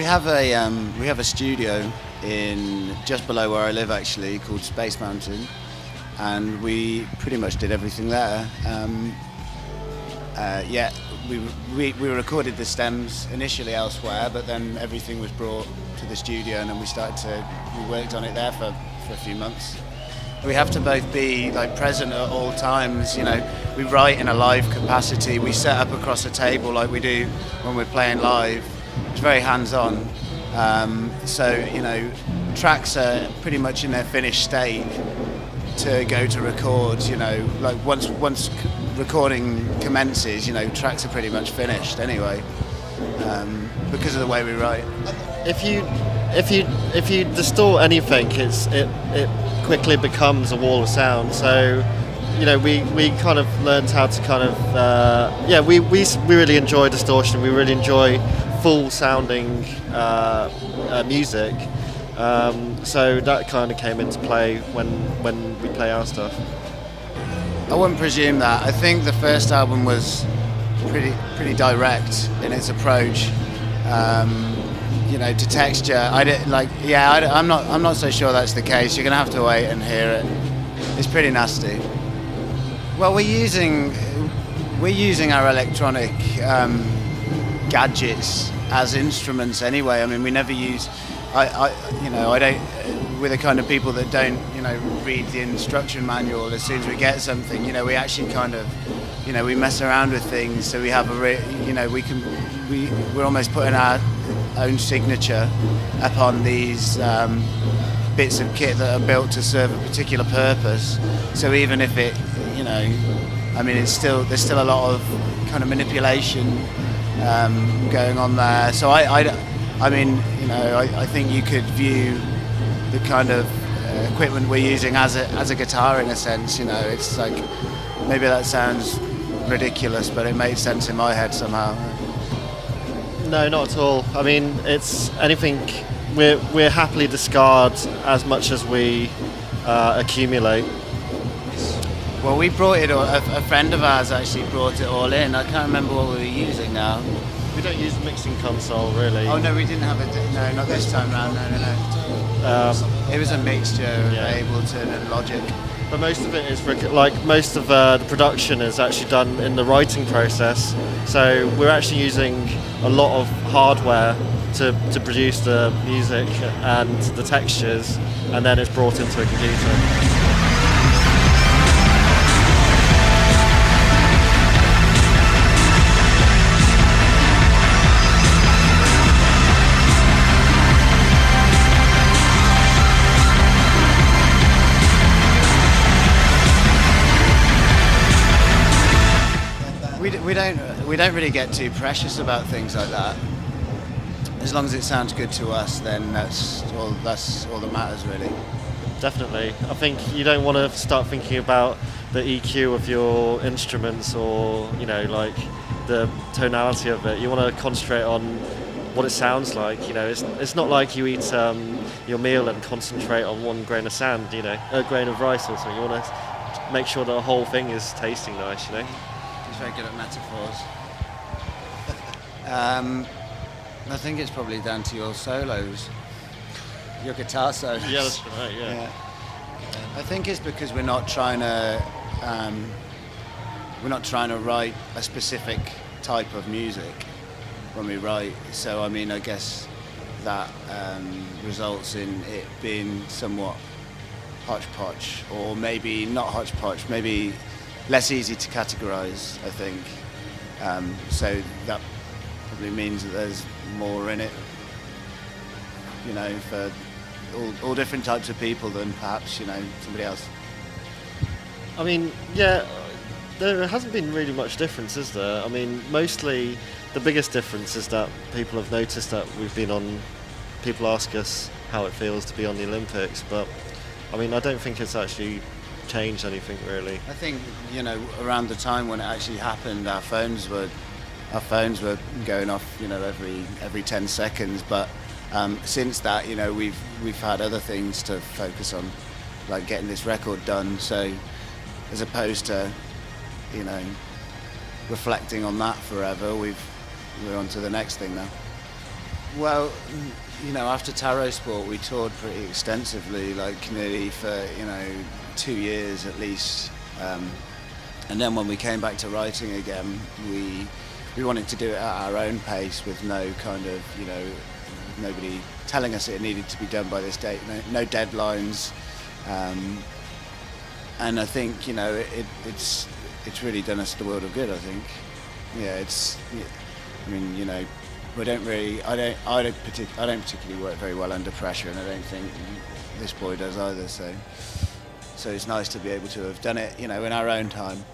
we have a studio in just below where I live actually called Space Mountain, and we pretty much did everything there. Yeah, we recorded the stems initially elsewhere, but then everything was brought to the studio, and then we worked on it there for a few months. We have to both be like present at all times. You know, we write in a live capacity. We set up across a table like we do when we're playing live. It's very hands-on. So you know, tracks are pretty much in their finished state to go to record. You know, like once recording commences, you know, tracks are pretty much finished anyway, because of the way we write. If you distort anything, it quickly becomes a wall of sound. So, you know, we kind of learned how to kind of we really enjoy distortion. We really enjoy full sounding music. So that kind of came into play when we play our stuff. I wouldn't presume that. I think the first album was pretty direct in its approach. You know, to texture. I'm not so sure that's the case. You're gonna have to wait and hear it. It's pretty nasty. Well, we're using our electronic gadgets as instruments anyway. I mean, we never use. We're the kind of people that don't, you know, read the instruction manual as soon as we get something. You know, we actually kind of, you know, we mess around with things. So we have we're almost putting our own signature upon these bits of kit that are built to serve a particular purpose. So even if it, you know, I mean, there's still a lot of kind of manipulation going on there. So I mean, you know, I think you could view the kind of equipment we're using as a guitar in a sense. You know, it's like, maybe that sounds ridiculous, but it made sense in my head somehow. No, not at all. I mean, it's anything. We're happily discard as much as we accumulate. Well, we brought it. A friend of ours actually brought it all in. I can't remember what we were using now. We don't use a mixing console, really. Oh no, we didn't have it. No, not this time round. No. It was a mixture of Ableton and Logic. But most of it is most of the production is actually done in the writing process. So we're actually using a lot of hardware to produce the music and the textures, and then it's brought into a computer. We don't really get too precious about things like that. As long as it sounds good to us, then that's all that matters, really. Definitely. I think you don't want to start thinking about the EQ of your instruments or, you know, like the tonality of it. You want to concentrate on what it sounds like. You know, it's not like you eat your meal and concentrate on one grain of sand, you know, a grain of rice or something. You want to make sure the whole thing is tasting nice, you know. He's very good at metaphors. I think it's probably down to your solos, your guitar solos. Yeah, that's right. Yeah. I think it's because we're not trying to write a specific type of music when we write. So I mean, I guess that results in it being somewhat hodgepodge, or maybe not hodgepodge, maybe less easy to categorize, I think. So that probably means that there's more in it, you know, for all different types of people than perhaps, you know, somebody else. I mean, yeah, there hasn't been really much difference, is there? I mean, mostly the biggest difference is that people have noticed that people ask us how it feels to be on the Olympics, but I mean, I don't think it's actually changed anything really. I think, you know, around the time when it actually happened, our phones were going off, you know, every 10 seconds. But since that, you know, we've had other things to focus on, like getting this record done. So as opposed to, you know, reflecting on that forever, we're on to the next thing now. Well, after Taro Sport, we toured pretty extensively, like nearly for 2 years at least. And then when we came back to writing again, we wanted to do it at our own pace with no kind of nobody telling us it needed to be done by this date, no deadlines. And I think it's really done us the world of good. I think, we don't really. I don't particularly work very well under pressure, and I don't think this boy does either. So it's nice to be able to have done it, in our own time.